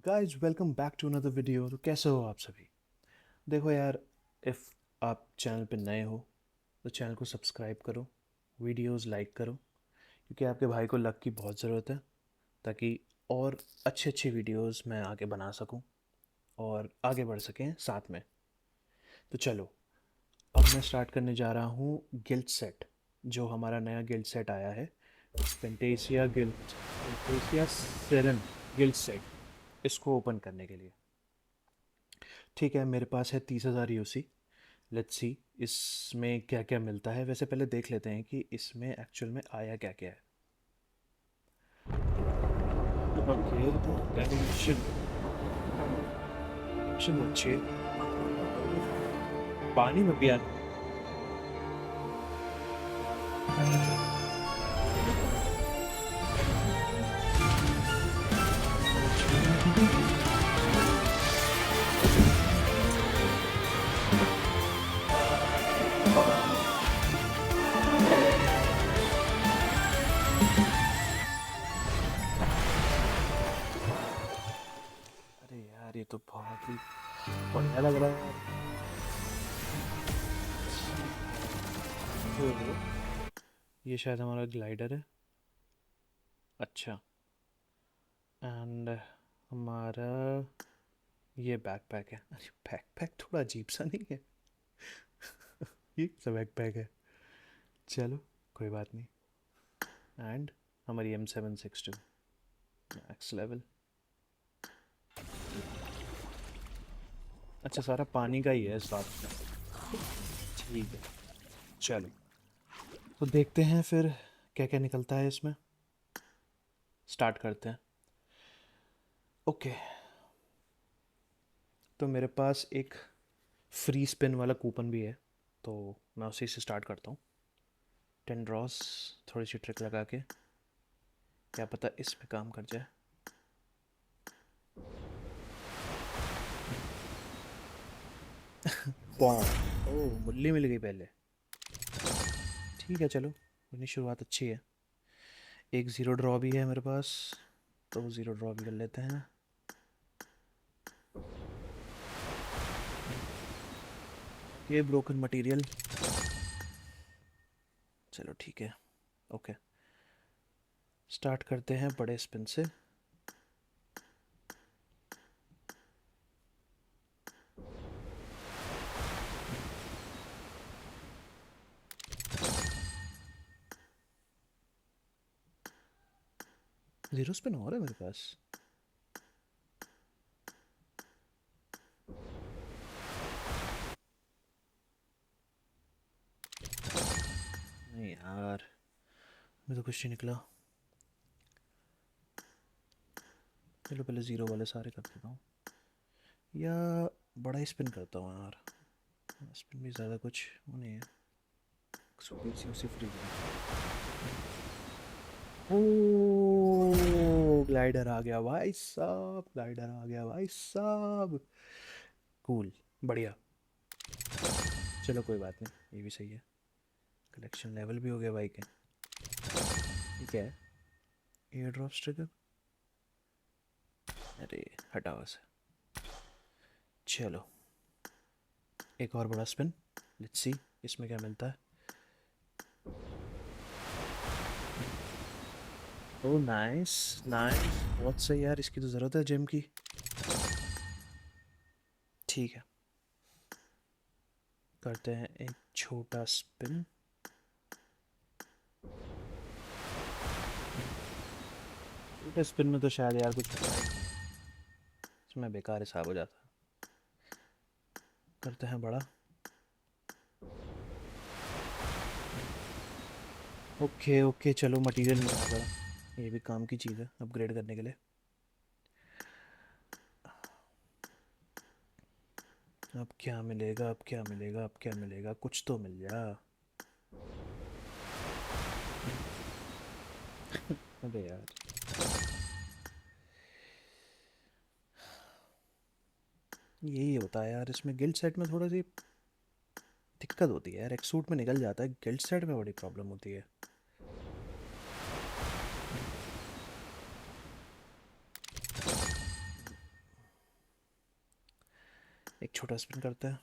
Guys welcome back to another video. तो कैसे हो आप सभी। देखो यार, इफ़ आप चैनल पे नए हो तो चैनल को सब्सक्राइब करो, वीडियोस लाइक करो, क्योंकि आपके भाई को लक की बहुत ज़रूरत है, ताकि और अच्छी अच्छी वीडियोस मैं आगे बना सकूं और आगे बढ़ सकें साथ में। तो चलो, अब मैं स्टार्ट करने जा रहा हूँ गिल्ड सेट। जो हमारा नया गिल्ड सेट आया है, पेंटेसिया सेरन गिल्ड सेट, इसको ओपन करने के लिए। ठीक है, मेरे पास है 30,000 यूसी। लेट्स सी इसमें क्या क्या मिलता है। वैसे पहले देख लेते हैं कि इसमें एक्चुअल में आया क्या क्या है। ओके, डायमेंशन अच्छे, पानी में भी आना। अरे यार, ये तो बहुत ही बढ़िया लग रहा है यार। ये शायद हमारा ग्लाइडर है। अच्छा, एंड हमारा ये बैकपैक है। अरे बैकपैक थोड़ा अजीब सा नहीं है? ये सब बैकपैक है। चलो, कोई बात नहीं। एंड हमारी M762 मैक्स लेवल। अच्छा, सारा पानी का ही है इस बात में। ठीक है, चलो तो देखते हैं फिर क्या क्या निकलता है इसमें। स्टार्ट करते हैं। ओके, तो मेरे पास एक फ्री स्पिन वाला कूपन भी है, तो मैं उसी से स्टार्ट करता हूँ। 10 ड्रॉस, थोड़ी सी ट्रिक लगा के, क्या पता इस पे काम कर जाए। बॉम, ओह मुल्ली मिल गई पहले। ठीक है, चलो अपनी शुरुआत अच्छी है। एक ज़ीरो ड्रॉ भी है मेरे पास, तो ज़ीरो ड्रॉ भी कर लेते हैं। ये ब्रोकन मटेरियल, चलो ठीक है। ओके, स्टार्ट करते हैं बड़े स्पिन से। ज़ीरो स्पिन और है मेरे पास। नहीं यार, मेरे तो कुछ नहीं निकला। चलो पहले ज़ीरो वाले सारे कर देता हूँ, या बड़ा ही स्पिन करता हूँ यार। स्पिन भी ज़्यादा कुछ वो नहीं है। उसी फ्री ओ ग्लाइडर आ गया भाई साहब, ग्लाइडर आ गया भाई साहब। कूल, बढ़िया। चलो कोई बात नहीं, ये भी सही है। कलेक्शन लेवल भी हो गया भाई के। ठीक है, एयर ड्रॉप ट्रिगर। अरे हटाओ से। चलो, एक और बड़ा स्पिन। लेट्स सी इसमें क्या मिलता है। ओह नाइस, नाइस, बहुत सही यार, इसकी तो ज़रूरत है जिम की। ठीक है, करते हैं एक छोटा स्पिन। छोटे स्पिन में तो शायद यार कुछ होता ही नहीं है, इसमें बेकार हिसाब हो जाता है। करते हैं बड़ा। ओके ओके, चलो मटेरियल मिला बड़ा, ये भी काम की चीज़ है अपग्रेड करने के लिए। अब क्या मिलेगा, अब क्या मिलेगा, अब क्या मिलेगा, कुछ तो मिल जा। अबे यार, यही होता है यार, इसमें गिल्ड सेट में थोड़ा सी दिक्कत होती है यार। एक सूट में निकल जाता है, गिल्ड सेट में बड़ी प्रॉब्लम होती है। एक छोटा स्पिन करते हैं।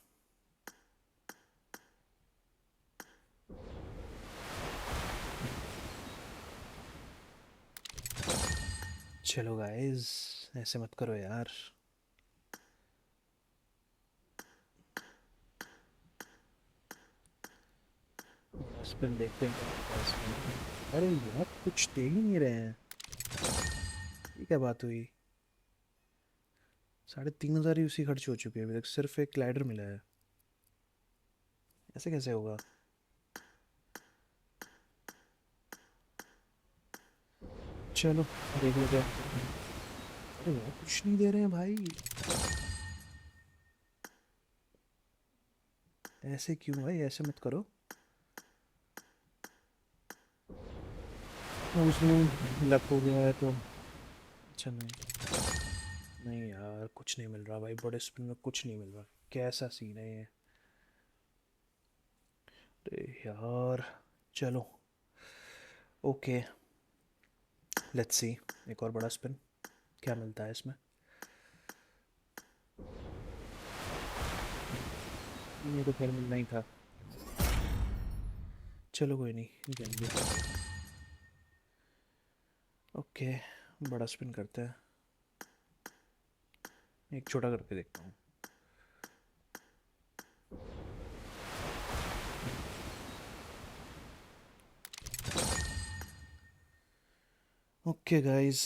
चलो गाइस, ऐसे मत करो यार। बड़ा स्पिन देखते हैं क्या होता है इसमें। अरे यार, कुछ दे ही नहीं रहे हैं। ये क्या बात हुई? 3,500 ही उसी खर्च हो चुके हैं अभी तक, सिर्फ एक ग्लाइडर मिला है। ऐसे कैसे होगा? चलो देख लेते हैं। अरे यार, कुछ नहीं दे रहे हैं भाई। ऐसे क्यों भाई? ऐसे मत करो। अब उसमें लक हो गया है तो अच्छा। नहीं, नहीं यार, कुछ नहीं मिल रहा भाई, बड़े स्पिन में कुछ नहीं मिल रहा। कैसा सीन है ये? अरे यार, चलो ओके, लेट्स सी। एक और बड़ा स्पिन, क्या मिलता है इसमें? ये तो खैर मिलना ही था। चलो कोई नहीं, जाएंगे। ओके, बड़ा स्पिन करते हैं। एक छोटा करके देखता हूँ। ओके गाइस,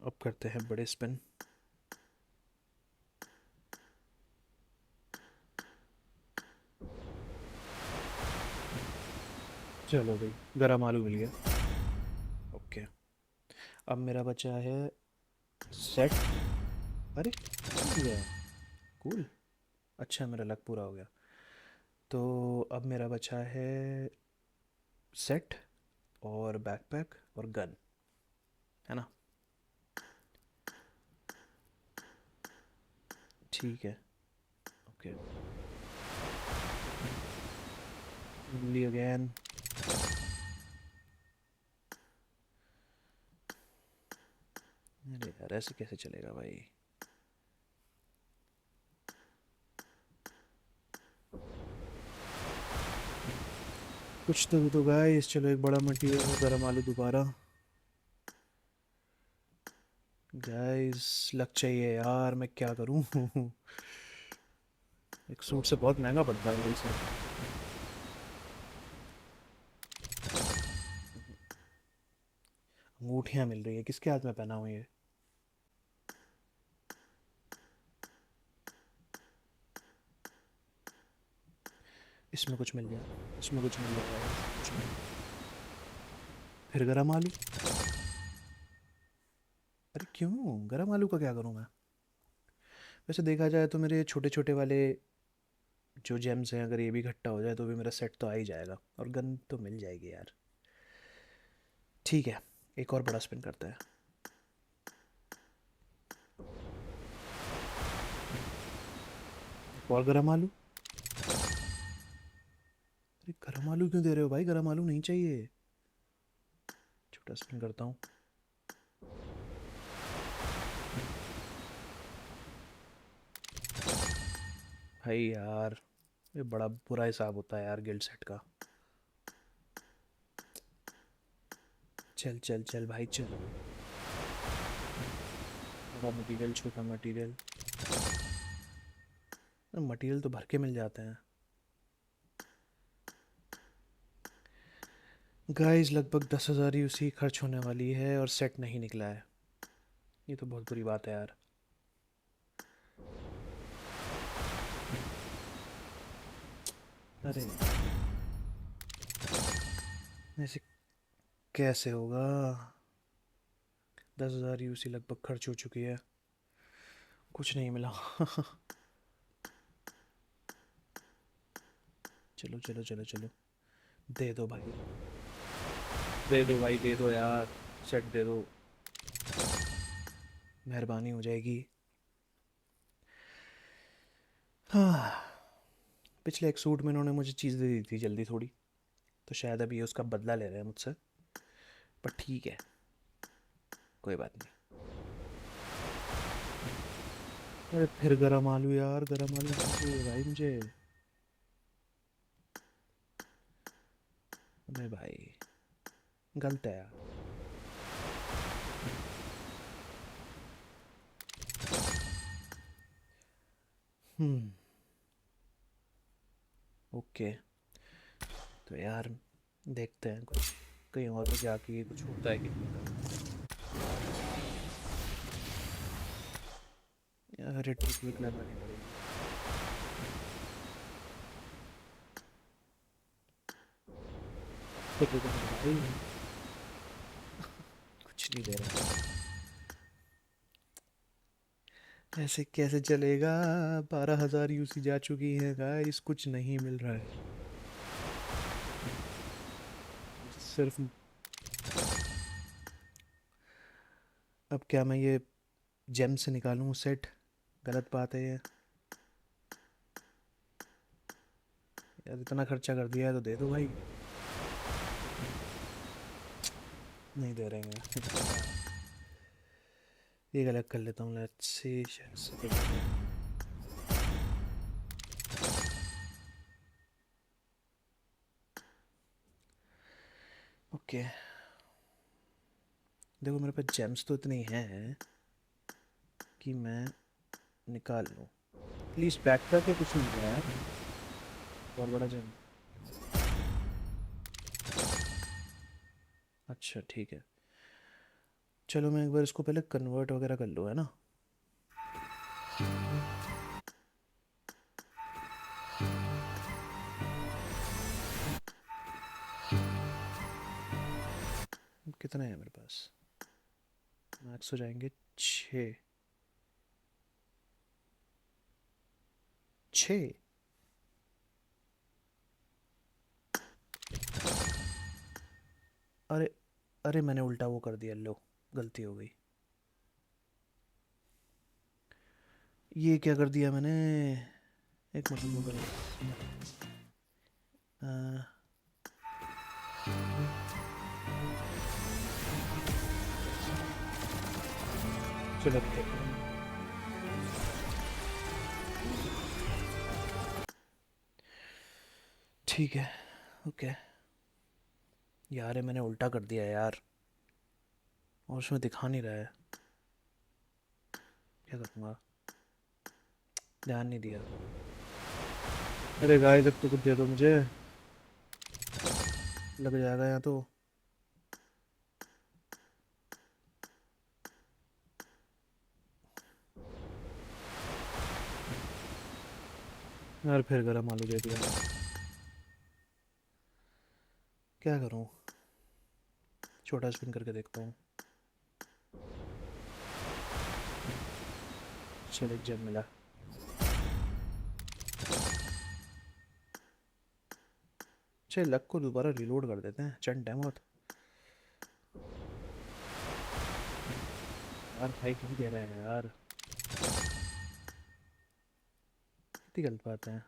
अब करते हैं बड़े स्पिन। चलो भाई, गरम आलू मिल गया। ओके, अब मेरा बचा है सेट। अरे ये कूल। अच्छा, मेरा लक पूरा हो गया। तो अब मेरा बचा है सेट और बैकपैक और गन, है ना? ठीक है। ओके, ली अगेन। अरे यार, ऐसे कैसे चलेगा भाई? कुछ तो भी तो गाइस। चलो एक बड़ा मटेरियल, गरम आलू दोबारा। गाइस, लक चाहिए यार, मैं क्या करूं? एक सूट से बहुत महंगा पड़ता है ये सेट। अंगूठियां मिल रही है, किसके हाथ में पहना हूँ ये? इसमें कुछ मिल गया, इसमें कुछ मिल गया गाइस, कुछ मिल। फिर गरम आलू। अरे क्यों गरम आलू का क्या करूं मैं? वैसे देखा जाए तो मेरे छोटे छोटे वाले जो जेम्स हैं, अगर ये भी इकट्ठा हो जाए तो भी मेरा सेट तो आ ही जाएगा, और गन तो मिल जाएगी यार। ठीक है, एक और बड़ा स्पिन करते हैं। एक और गरम आलू। अरे गरम आलू क्यों दे रहे हो भाई? गरम आलू नहीं चाहिए। छोटा स्पिन करता हूँ। भाई यार, ये बड़ा बुरा हिसाब होता है यार गिल्ड सेट का। चल चल चल भाई, चल। बड़ा मटेरियल, छोटा मटेरियल। मटेरियल तो भर के मिल जाते हैं। गाइस, लगभग 10,000 ही उसी खर्च होने वाली है और सेट नहीं निकला है। ये तो बहुत बुरी बात है यार। अरे ऐसे कैसे होगा? 10,000 ही उसी लगभग खर्च हो चुकी है, कुछ नहीं मिला। चलो चलो चलो चलो, दे दो भाई, दे दो भाई, दे दो यार। सेट दे दो, मेहरबानी हो जाएगी। हाँ, पिछले एक सूट में इन्होंने मुझे चीज़ दे दी थी जल्दी थोड़ी, तो शायद अभी ये उसका बदला ले रहे हैं मुझसे। पर ठीक है, कोई बात नहीं। अरे फिर गरम आलू यार, गरम आलू नहीं चाहिए भाई मुझे। अबे भाई, गलत है यार। हम्म। ओके। तो यार देखते हैं कुछ कहीं और पे जाके ये कुछ होता है कि नहीं होता। यार ये ट्रिक विक लगानी पड़ेगी। तो दे दो मेरे भाई। कुछ नहीं दे रहे। ऐसे कैसे चलेगा? 12,000 यूसी जा चुकी है गाइस, कुछ नहीं मिल रहा है। सिर्फ अब क्या मैं ये जेम से निकालूं सेट? गलत बात है ये। यार इतना खर्चा कर दिया है तो दे दो भाई। नहीं दे रहे हैं। ये अलग कर लेता हूँ, लेट्स सी शायद से कुछ दे। ओके। देखो मेरे पास जेम्स तो इतनी हैं कि मैं निकाल लूँ। प्लीज बैक करके कुछ मिल रहा है यार, बहुत बड़ा जेम। अच्छा ठीक है। चलो मैं एक बार इसको पहले कन्वर्ट वगैरह कर लूँ, है ना? कितना है मेरे पास? मैक्स हो जाएंगे 6। 6? अरे, अरे मैंने उल्टा वो कर दिया, लो गलती हो गई। ये क्या कर दिया मैंने? एक मिनट वो करो। अ, चलो देखते हैं। ठीक है। ओके। यार ये मैंने उल्टा कर दिया यार, और उसमें दिखा नहीं रहा है। क्या करूँगा? ध्यान नहीं दिया। अरे गाइस अब तो कुछ दे दो मुझे, लग जाएगा यहाँ तो। यार फिर गरम आलू दे दिया। क्या करूँ? छोटा स्पिन करके देखता हूँ। चल एक जब मिला। चल लक को दोबारा रिलोड कर देते हैं, चंट है बहुत। यार भाई क्यों दे रहे हैं यार, कितनी गलत बात है।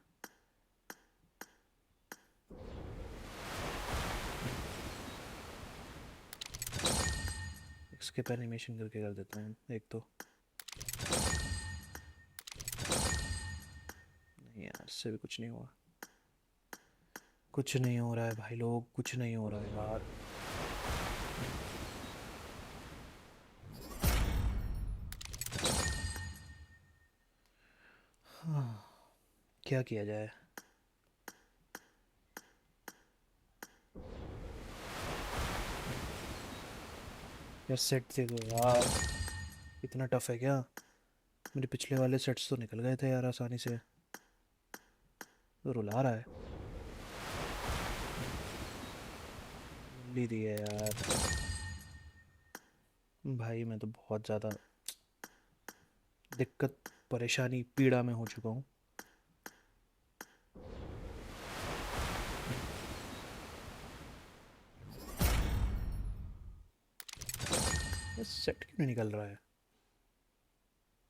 स्किप एनिमेशन करके कर देते हैं एक तो। नहीं यार, इससे भी कुछ नहीं हुआ। कुछ नहीं हो रहा है भाई लोग, कुछ नहीं हो रहा है यार। हाँ, क्या किया जाए? यार सेट देखो यार, इतना टफ है क्या? मेरे पिछले वाले सेट्स तो निकल गए थे यार आसानी से। तो रुला रहा है। ली दी है यार। भाई मैं तो बहुत ज़्यादा दिक्कत, परेशानी, पीड़ा में हो चुका हूँ। ये सेट क्यों नहीं निकल रहा है?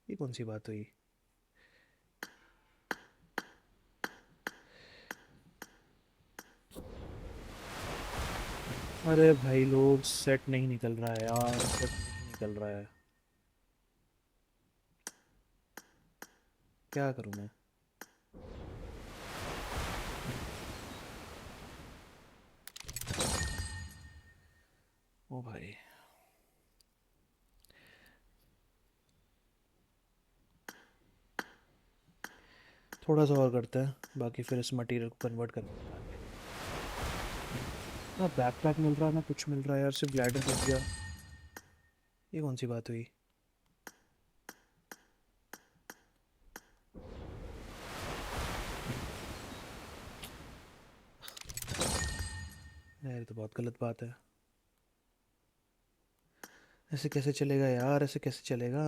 ये कौन सी बात हुई? अरे भाई लोग, सेट नहीं निकल रहा है यार, सेट नहीं निकल रहा है। क्या करूँ मैं? ओ भाई, थोड़ा सा और करते हैं, बाकी फिर इस मटेरियल को कन्वर्ट कर देंगे। ना बैकपैक मिल रहा है ना कुछ मिल रहा है यार, सिर्फ ग्लाइडर मिल गया। ये कौन सी बात हुई? यार ये तो बहुत गलत बात है। ऐसे कैसे चलेगा यार, ऐसे कैसे चलेगा?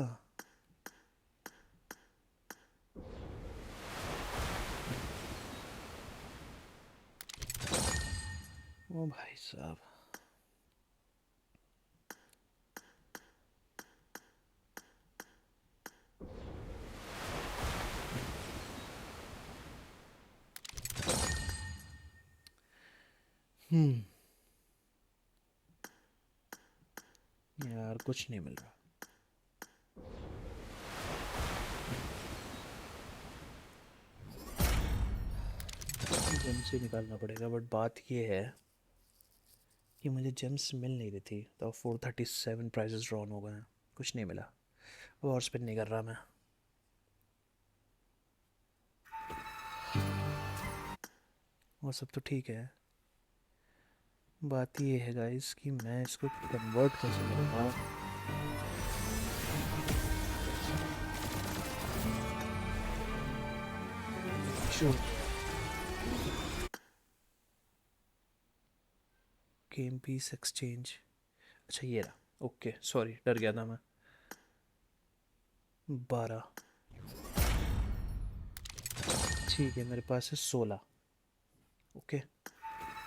ओ भाई साहब। हम्म। यार कुछ नहीं मिल रहा। जेम्स ही निकालना पड़ेगा, बट बात ये है कि मुझे जेम्स मिल नहीं रही थी, तो 437 प्राइजेस ड्रॉन हो गए हैं, कुछ नहीं मिला। वो और स्पिन नहीं कर रहा मैं। वो सब तो ठीक है, बात ये है गाइस कि मैं इसको कन्वर्ट कैसे करूँगा। श्योर। गेम पीस एक्सचेंज, अच्छा ये रहा। ओके सॉरी, डर गया था मैं। 12। ठीक है, मेरे पास है 16। ओके,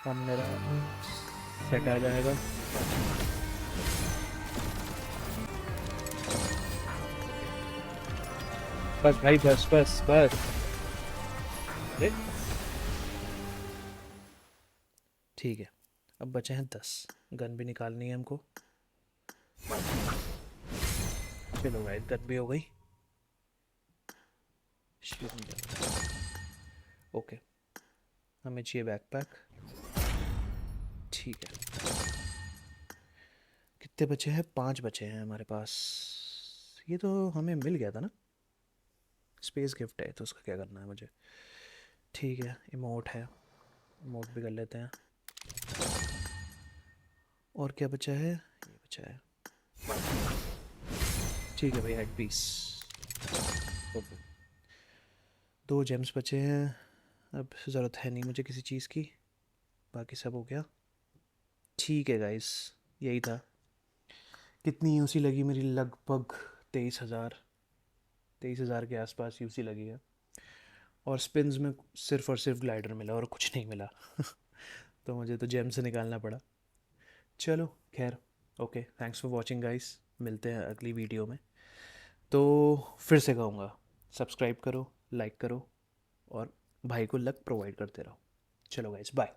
अब मेरा सेट आ जाएगा। बस भाई, बस बस बस। अरे ठीक है, अब बचे हैं 10। गन भी निकालनी है हमको। चलो भाई, गन भी हो गई। शील्ड भी हो गई। ओके, हमें चाहिए बैकपैक। ठीक है, कितने बचे हैं? 5 बचे हैं हमारे पास। ये तो हमें मिल गया था ना, स्पेस गिफ्ट है तो उसका क्या करना है मुझे। ठीक है, इमोट है, इमोट भी कर लेते हैं। और क्या बचा है? ये बचा है। ठीक है भाई, हेड पीस। ओके, 2 जेम्स बचे हैं। अब ज़रूरत है नहीं मुझे किसी चीज़ की, बाकी सब हो गया। ठीक है गाइस, यही था। कितनी यूसी लगी मेरी? लगभग 23,000। 23,000 के आसपास यूसी लगी है। और स्पिन्स में सिर्फ और सिर्फ ग्लाइडर मिला और कुछ नहीं मिला। तो मुझे तो जेम से निकालना पड़ा। चलो खैर, okay, thanks for watching guys. मिलते हैं अगली वीडियो में। तो फिर से कहूँगा, सब्सक्राइब करो, लाइक करो और भाई को लक प्रोवाइड करते रहो। चलो गाइस, बाय।